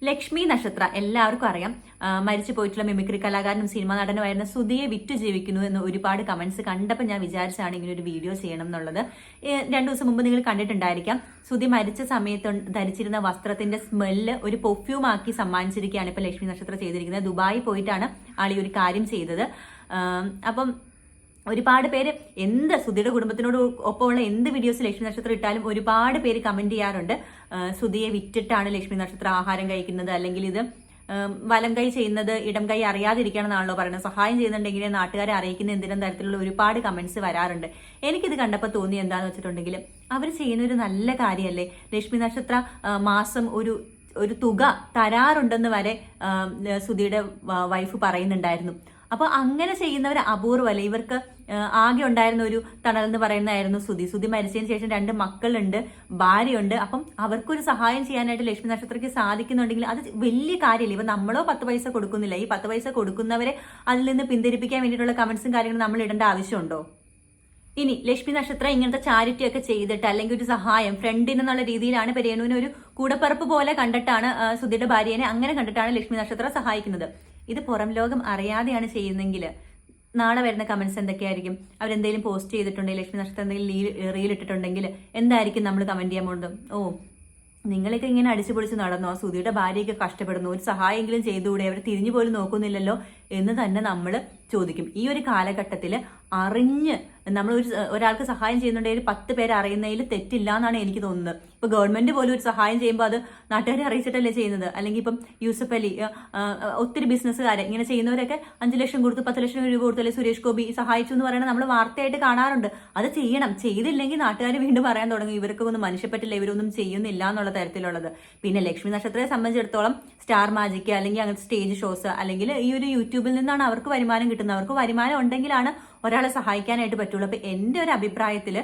ലക്ഷ്മി നക്ഷത്ര എല്ലാവർക്കും അറിയാം. മരിച്ചു പോയിട്ടുള്ള മിമിക്രി കലാകാരനും സിനിമാ നടനുമായിരുന്ന സുധിയെ വിറ്റു ജീവിക്കുന്നു എന്ന് ഒരുപാട് കമന്റ്സ് കണ്ടപ്പോൾ ഞാൻ വിചാരിച്ചാണ് ഇങ്ങനെ ഒരു വീഡിയോ ചെയ്യണം എന്നുള്ളത്. 2 ദിവസം മുമ്പ് നിങ്ങൾ കണ്ടിട്ടുണ്ടായിരിക്കാം. സുധി മരിച്ച സമയത്ത് ധരിച്ചിരുന്ന വസ്ത്രത്തിന്റെ സ്മെല്ല് ഒരു പെർഫ്യൂം ആക്കി സമ്മാനിച്ചിരിക്കുകയാണ് ഇപ്പൊ ലക്ഷ്മി നക്ഷത്ര ചെയ്തിരിക്കുന്നത്. ദുബായി പോയിട്ടാണ് ആൾ ഈ ഒരു കാര്യം ചെയ്തത്. അപ്പം ഒരുപാട് പേര് സുധിയുടെ കുടുംബത്തിനോട് ഒപ്പമുള്ള എന്ത് വീഡിയോസ് ലക്ഷ്മി നക്ഷത്രം ഇട്ടാലും ഒരുപാട് പേര് കമന്റ് ചെയ്യാറുണ്ട്. സുധിയെ വിറ്റിട്ടാണ് ലക്ഷ്മി നക്ഷത്രം ആഹാരം കഴിക്കുന്നത്, അല്ലെങ്കിൽ ഇത് വലം കൈ ചെയ്യുന്നത് ഇടം കൈ അറിയാതിരിക്കണം എന്നാണല്ലോ പറയുന്നത്. സഹായം ചെയ്യുന്നുണ്ടെങ്കിൽ നാട്ടുകാരെ അറിയിക്കുന്ന എന്തിനും തരത്തിലുള്ള ഒരുപാട് കമന്റ്സ് വരാറുണ്ട്. എനിക്കിത് കണ്ടപ്പോൾ തോന്നി എന്താന്ന് വെച്ചിട്ടുണ്ടെങ്കിൽ അവർ ചെയ്യുന്ന ഒരു നല്ല കാര്യമല്ലേ. ലക്ഷ്മി നക്ഷത്ര മാസം ഒരു തുക തരാറുണ്ടെന്ന് വരെ സുധിയുടെ വൈഫ് പറയുന്നുണ്ടായിരുന്നു. അപ്പൊ അങ്ങനെ ചെയ്യുന്നവർ അപൂർവല്ലേ. ഇവർക്ക് ആകെ ഉണ്ടായിരുന്ന ഒരു തണൽ എന്ന് പറയുന്നതായിരുന്നു സുധി മരിച്ചതിന് ശേഷം 2 മക്കളുണ്ട്, ഭാര്യയുണ്ട്. അപ്പം അവർക്കൊരു സഹായം ചെയ്യാനായിട്ട് ലക്ഷ്മി നക്ഷത്രയ്ക്ക് സാധിക്കുന്നുണ്ടെങ്കിൽ അത് വലിയ കാര്യമില്ല. ഇവ നമ്മളോ 10 പൈസ കൊടുക്കുന്നില്ല. ഈ 10 പൈസ കൊടുക്കുന്നവരെ അതിൽ നിന്ന് പിന്തിരിപ്പിക്കാൻ വേണ്ടിയിട്ടുള്ള കമന്റ്സും കാര്യങ്ങളും നമ്മൾ ഇടേണ്ട ആവശ്യമുണ്ടോ? ഇനി ലക്ഷ്മി നക്ഷത്രം ഇങ്ങനത്തെ ചാരിറ്റി ഒക്കെ ചെയ്തിട്ട് അല്ലെങ്കിൽ ഒരു സഹായം ഫ്രണ്ടിനെന്നുള്ള രീതിയിലാണ് രേണുവിനെ ഒരു കൂടപ്പറപ്പ് പോലെ കണ്ടിട്ടാണ് സുധിയുടെ ഭാര്യനെ അങ്ങനെ കണ്ടിട്ടാണ് ലക്ഷ്മി നക്ഷത്രം സഹായിക്കുന്നത്. ഇത് പുറം ലോകം അറിയാതെയാണ് ചെയ്യുന്നെങ്കിൽ നാളെ വരുന്ന കമന്റ്സ് എന്തൊക്കെയായിരിക്കും? അവരെന്തെങ്കിലും പോസ്റ്റ് ചെയ്തിട്ടുണ്ടെങ്കിൽ ലക്ഷ്മി നക്ഷത്രം എന്തെങ്കിലും റീൽ ഇട്ടിട്ടുണ്ടെങ്കിൽ എന്തായിരിക്കും നമ്മൾ കമന്റ് ചെയ്യാൻ പോകുന്നത്? നിങ്ങളൊക്കെ ഇങ്ങനെ അടിച്ചു പൊളിച്ച് നടന്നോ? സുധിയുടെ ഭാര്യയൊക്കെ കഷ്ടപ്പെടുന്നു, ഒരു സഹായമെങ്കിലും ചെയ്തുകൂടെ? അവർ തിരിഞ്ഞു പോലും നോക്കുന്നില്ലല്ലോ എന്ന് തന്നെ നമ്മൾ ചോദിക്കും. ഈ ഒരു കാലഘട്ടത്തിൽ അറിഞ്ഞ് നമ്മൾ ഒരാൾക്ക് സഹായം ചെയ്യുന്നുണ്ടെങ്കിൽ 10 പേര് അറിയുന്നതിൽ തെറ്റില്ല എന്നാണ് എനിക്ക് തോന്നുന്നത്. ഇപ്പൊ ഗവൺമെന്റ് പോലും ഒരു സഹായം ചെയ്യുമ്പോൾ അത് നാട്ടുകാരെ അറിയിച്ചിട്ടല്ലേ ചെയ്യുന്നത്. അല്ലെങ്കിൽ ഇപ്പം യൂസഫ് അലി, ഒത്തിരി ബിസിനസ്സുകാരെ ഇങ്ങനെ ചെയ്യുന്നവരൊക്കെ 5 ലക്ഷം കൊടുത്ത് 10 ലക്ഷം രൂപ കൊടുത്ത്, അല്ലെങ്കിൽ സുരേഷ് ഗോപി സഹായിച്ചു എന്ന് പറയുന്നത് നമ്മൾ വാർത്തയായിട്ട് കാണാറുണ്ട്. അത് ചെയ്യണം. ചെയ്തില്ലെങ്കിൽ നാട്ടുകാർ വീണ്ടും പറയാൻ തുടങ്ങും ഇവർക്ക് ഒന്നും മനുഷ്യപ്പറ്റില്ല, ഇവരൊന്നും ചെയ്യുന്നില്ല എന്നുള്ള തരത്തിലുള്ളത്. പിന്നെ ലക്ഷ്മി നക്ഷത്രത്തെ സംബന്ധിച്ചിടത്തോളം സ്റ്റാർ മാജിക് അല്ലെങ്കിൽ അങ്ങനത്തെ സ്റ്റേജ് ഷോസ് അല്ലെങ്കിൽ ഈ ഒരു യൂട്യൂബിൽ നിന്നാണ് അവർക്ക് വരുമാനം കിട്ടുന്നത്. അവർക്ക് വരുമാനം ഉണ്ടെങ്കിലാണ് ഒരാളെ സഹായിക്കാനായിട്ട് പറ്റുള്ളൂ. അപ്പൊ എന്റെ ഒരു അഭിപ്രായത്തില്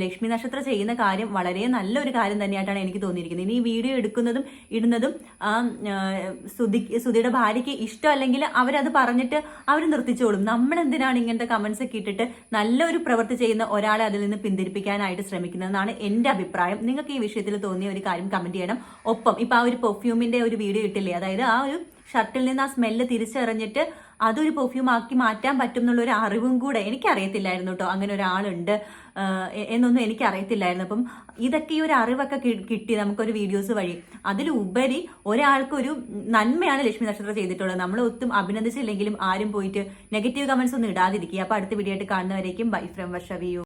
ലക്ഷ്മി നക്ഷത്രം ചെയ്യുന്ന കാര്യം വളരെ നല്ലൊരു കാര്യം തന്നെയായിട്ടാണ് എനിക്ക് തോന്നിയിരിക്കുന്നത്. ഇനി ഈ വീഡിയോ എടുക്കുന്നതും ഇടുന്നതും സുധിയുടെ ഭാര്യയ്ക്ക് ഇഷ്ടമല്ലെങ്കിൽ അവരത് പറഞ്ഞിട്ട് അവർ നിർത്തിച്ചോളും. നമ്മൾ എന്തിനാണ് ഇങ്ങനത്തെ കമന്റ്സ് ഒക്കെ ഇട്ടിട്ട് നല്ലൊരു പ്രവൃത്തി ചെയ്യുന്ന ഒരാളെ അതിൽ നിന്ന് പിന്തിരിപ്പിക്കാനായിട്ട് ശ്രമിക്കുന്നതെന്നാണ് എന്റെ അഭിപ്രായം. നിങ്ങൾക്ക് ഈ വിഷയത്തിൽ തോന്നിയ ഒരു കാര്യം കമന്റ് ചെയ്യണം. ഒപ്പം ഇപ്പൊ ആ ഒരു പെർഫ്യൂമിന്റെ ഒരു വീഡിയോ ഇട്ടില്ലേ, അതായത് ആ ഒരു ഷർട്ടിൽ നിന്ന് ആ സ്മെല്ല് തിരിച്ചറിഞ്ഞിട്ട് അതൊരു പെർഫ്യൂം ആക്കി മാറ്റാൻ പറ്റും എന്നുള്ള ഒരു അറിവും കൂടെ എനിക്കറിയത്തില്ലായിരുന്നു കേട്ടോ. അങ്ങനെ ഒരാളുണ്ട് എന്നൊന്നും എനിക്കറിയത്തില്ലായിരുന്നു. അപ്പം ഇതൊക്കെ ഈ ഒരു അറിവൊക്കെ കിട്ടി നമുക്കൊരു വീഡിയോസ് വഴി. അതിലുപരി ഒരാൾക്കൊരു നന്മയാണ് ലക്ഷ്മി നക്ഷത്രം ചെയ്തിട്ടുള്ളത്. നമ്മൾ ഒത്തും അഭിനന്ദിച്ചില്ലെങ്കിലും ആരും പോയിട്ട് നെഗറ്റീവ് കമന്റ്സ് ഒന്നും ഇടാതിരിക്കുക. അപ്പൊ അടുത്ത വീഡിയോ ആയിട്ട് കാണുന്നവരേക്കും ബൈ ഫ്രം വർഷ.